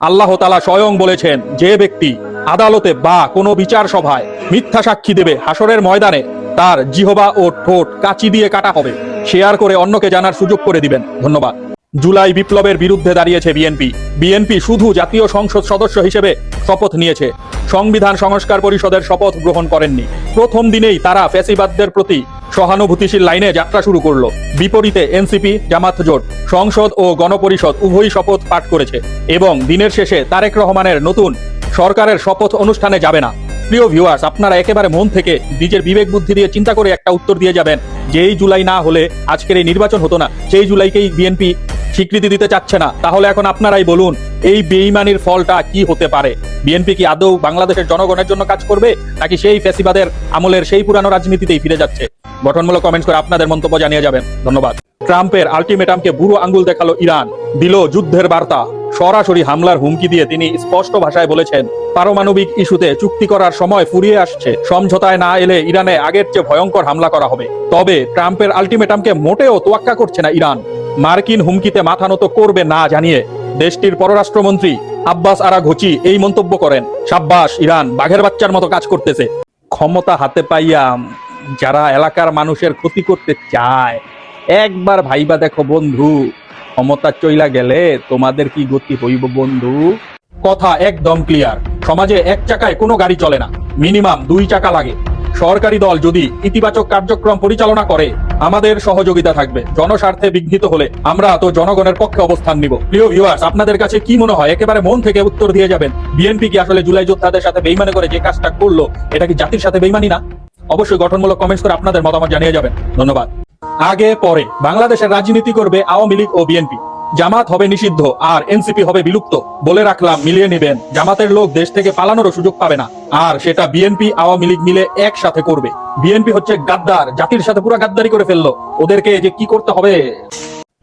আল্লাহ তাআলা স্বয়ং বলেছেন, যে ব্যক্তি আদালতে বা কোনো বিচার সভায় মিথ্যা সাক্ষী দেবে, হাসরের ময়দানে তার জিহবা ও ঠোঁট কাঁচি দিয়ে কাটা হবে। শেয়ার করে অন্যকে জানার সুযোগ করে দিবেন। ধন্যবাদ। জুলাই বিপ্লবের বিরুদ্ধে দাঁড়িয়েছে বিএনপি শুধু জাতীয় সংসদ সদস্য হিসেবে শপথ নিয়েছে, সংবিধান সংস্কার পরিষদের শপথ গ্রহণ করেননি। প্রথম দিনেই তারা ফ্যাসিবাদদের প্রতি সহানুভূতিশীল লাইনে যাত্রা শুরু করলো। বিপরীতে এনসিপি, জামাত জোট, সংসদ ও গণপরিষদ উভয়ই শপথ পাঠ করেছে এবং দিনের শেষে তারেক রহমানের নতুন সরকারের শপথ অনুষ্ঠানে যাবে না। প্রিয় ভিউয়ার্স, আপনারা একেবারে মন থেকে নিজের বিবেক বুদ্ধি দিয়ে চিন্তা করে একটা উত্তর দিয়ে যাবেন, যেই জুলাই না হলে আজকের এই নির্বাচন হতো না, সেই জুলাইকেই বিএনপি স্বীকৃতি দিতে চাচ্ছে না। তাহলে এখন আপনারাই বলুন, এই বেঈমানির ফলটা কি হতে পারে? বিএনপি কি আদৌ বাংলাদেশের জনগণের জন্য কাজ করবে, নাকি সেই ফ্যাসিবাদের আমলের সেই পুরানো রাজনীতিতেই ফিরে যাচ্ছে? গঠনমূলক কমেন্টস করে আপনাদের মন্তব্য জানিয়ে যাবেন। ধন্যবাদ। ট্রাম্পের আলটিমেটামকে বুড়ো আঙ্গুল দেখালো ইরান, দিল যুদ্ধের বার্তা। সরাসরি হামলার হুমকি দিয়ে তিনি স্পষ্ট ভাষায় বলেছেন, পারমাণবিক ইস্যুতে চুক্তি করার সময় ফুরিয়ে আসছে, সমঝোতায় না এলে ইরানে আগের চেয়ে ভয়ঙ্কর হামলা করা হবে। তবে ট্রাম্পের আলটিমেটামকে মোটেও তোয়াক্কা করছে না ইরান। মার্কিন হুমকিতে মাথা নত করবে না জানিয়ে দেশটির পররাষ্ট্রমন্ত্রী আব্বাস আরাঘচি এই মন্তব্য করেন, সাব্বাস, ইরান বাঘের বাচ্চার মতো কাজ করতেছে। ক্ষমতা হাতে পাইয়া যারা এলাকার মানুষের ক্ষতি করতে চায়, একবার ভাইবা দেখো বন্ধু, ক্ষমতা চইলা গেলে তোমাদের কি গতি হইব বন্ধু? কথা একদম ক্লিয়ার, সমাজে এক চাকায় কোনো গাড়ি চলে না, মিনিমাম 2 চাকা লাগে। সরকারি দল যদি ইতিবাচক কার্যক্রম পরিচালনা করে, আমাদের সহযোগিতা থাকবে। জনস্বার্থে বিঘ্নিত হলে আমরা তো জনগণের পক্ষে অবস্থান নিব। প্রিয় ভিউয়ার্স, আপনাদের কাছে কি মনে হয়? একেবারে মন থেকে উত্তর দিয়ে যাবেন। বিএনপি কি আসলে জুলাই যোদ্ধাদের সাথে বেইমানি করে যে কাজটা করলো, এটা কি জাতির সাথে বেইমানি না? অবশ্যই গঠনমূলক কমেন্টস করে আপনাদের মতামত জানিয়ে যাবেন। ধন্যবাদ। আগে পরে বাংলাদেশের রাজনীতি করবে আওয়ামী লীগ ও বিএনপি। জামাত হবে নিষিদ্ধ আর এনসিপি হবে বিলুপ্ত। বলে রাখলাম, মিলিয়ে নেবেন, জামাতের লোক দেশ থেকে পালানোরও সুযোগ পাবে না। আর সেটা বিএনপি আওয়ামী লীগ মিলে একসাথে করবে। বিএনপি হচ্ছে গাদ্দার, জাতির সাথে পুরো গাদ্দারি করে ফেললো। ওদেরকে যে কি করতে হবে?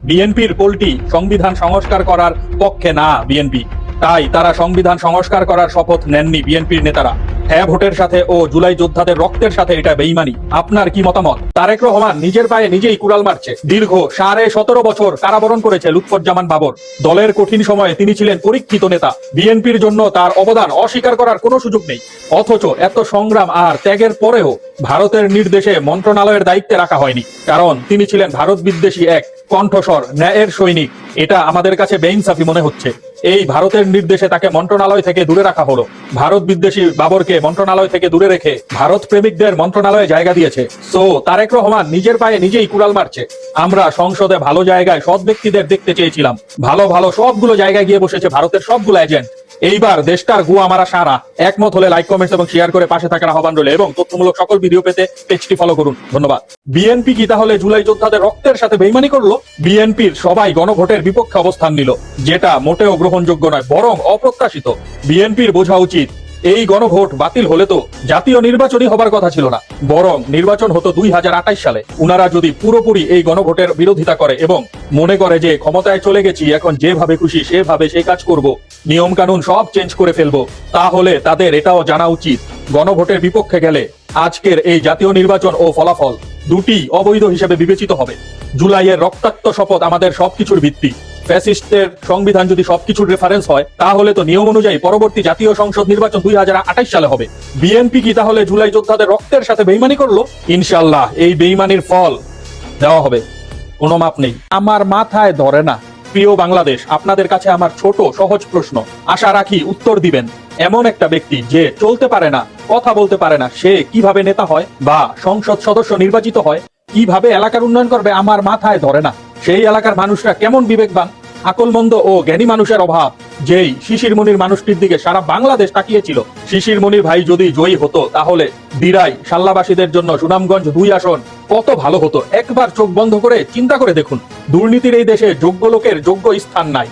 বিএনপির পোলটি সংবিধান সংস্কার করার পক্ষে না বিএনপি, তাই তারা সংবিধান সংস্কার করার শপথ নেননি বিএনপির নেতারা। হ্যাঁ ভোটের সাথে ও জুলাই যোদ্ধাদের রক্তের সাথে এটা বেইমানি। আপনার কি মতামত? তারেক রহমান নিজের পায়ে নিজেই কুড়াল মারছে। দীর্ঘ 17.5 বছর কারাবরণ করেছে লুৎফুজ্জামান বাবর। দলের কঠিন সময়ে তিনি ছিলেন পরীক্ষিত নেতা। বিএনপির জন্য তার অবদান অস্বীকার করার কোনো সুযোগ নেই। অথচ এত সংগ্রাম আর ত্যাগের পরেও ভারতের নির্দেশে মন্ত্রণালয়ের দায়িত্বে রাখা হয়নি, কারণ তিনি ছিলেন ভারত বিদ্বেষী এক কণ্ঠস্বর, ন্যায়ের সৈনিক। এটা আমাদের কাছে বেইনসাফি মনে হচ্ছে। এই ভারতের নির্দেশে তাকে মন্ত্রণালয় থেকে দূরে রাখা হলো। ভারত বিদ্বেষী বাবরকে মন্ত্রণালয় থেকে দূরে রেখে ভারত প্রেমিকদের মন্ত্রণালয়ে জায়গা দিয়েছে। সো তারেক রহমান নিজের পায়ে নিজেই কুড়াল মারছে। আমরা সংসদে ভালো জায়গায় সৎ ব্যক্তিদের দেখতে চেয়েছিলাম, ভালো ভালো সবগুলো জায়গায় গিয়ে বসেছে ভারতের সবগুলো এজেন্ট। এইবার দেশটার গুয়া মারা সারা। একমত হলে লাইক, কমেন্টস এবং শেয়ার করে পাশে থাকার আহ্বান রইল এবং তথ্যমূলক সকল ভিডিও পেতে পেজটি ফলো করুন। ধন্যবাদ। বিএনপি কি তাহলে জুলাই যোদ্ধাদের রক্তের সাথে বেইমানি করলো? বিএনপির সবাই গণভোটের বিপক্ষে অবস্থান নিল, যেটা মোটেও গ্রহণযোগ্য নয়, বরং অপ্রত্যাশিত। বিএনপির বোঝা উচিত, এই গণভোট বাতিল হলে তো জাতীয় নির্বাচনই হবার কথা ছিল না, বরং নির্বাচন হতো 2028 সালে। উনারা যদি পুরোপুরি এই গণভোটের বিরোধিতা করে এবং মনে করে যে ক্ষমতায় চলে গেছি, এখন যেভাবে খুশি সেভাবে সেই কাজ করব, নিয়ম কানুন সব চেঞ্জ করে ফেলবো, তাহলে তাদের এটাও জানা উচিত, গণভোটের বিপক্ষে গেলে আজকের এই জাতীয় নির্বাচন ও ফলাফল দুটি অবৈধ হিসেবে বিবেচিত হবে। জুলাইয়ের রক্তাক্ত শপথ আমাদের সবকিছুর ভিত্তি। ফ্যাসিস্টের সংবিধান যদি সবকিছুর রেফারেন্স হয়, তাহলে তো নিয়ম অনুযায়ী পরবর্তী জাতীয় সংসদ নির্বাচন 2028 সালে হবে। বিএনপি কি তাহলে জুলাই যোদ্ধাদের রক্তের সাথে বেইমানি করলো? ইনশাল্লাহ এই বেইমানির ফল দেওয়া হবে, কোনো মাপ নেই। আমার মাথায় ধরে না। প্রিয় বাংলাদেশ, আপনাদের কাছে আমার ছোট সহজ প্রশ্ন, আশা রাখি উত্তর দিবেন। এমন একটা ব্যক্তি যে চলতে পারে না, কথা বলতে পারে না, সে কিভাবে নেতা হয় বা সংসদ সদস্য নির্বাচিত হয়? কিভাবে এলাকার উন্নয়ন করবে? আমার মাথায় ধরে না। সেই এলাকার মানুষরা কেমন বিবেকবান, আকলমন্দ ও জ্ঞানী মানুষের অভাব। যেই শিশির মনির মানুষটির দিকে সারা বাংলাদেশ তাকিয়েছিল, শিশির মনির ভাই যদি জয়ী হতো, তাহলে দিরাই সাল্লাবাসীদের জন্য সুনামগঞ্জ 2 আসন কত ভালো হতো। একবার চোখ বন্ধ করে চিন্তা করে দেখুন, দুর্নীতির এই দেশে যোগ্য লোকের যোগ্য স্থান নাই।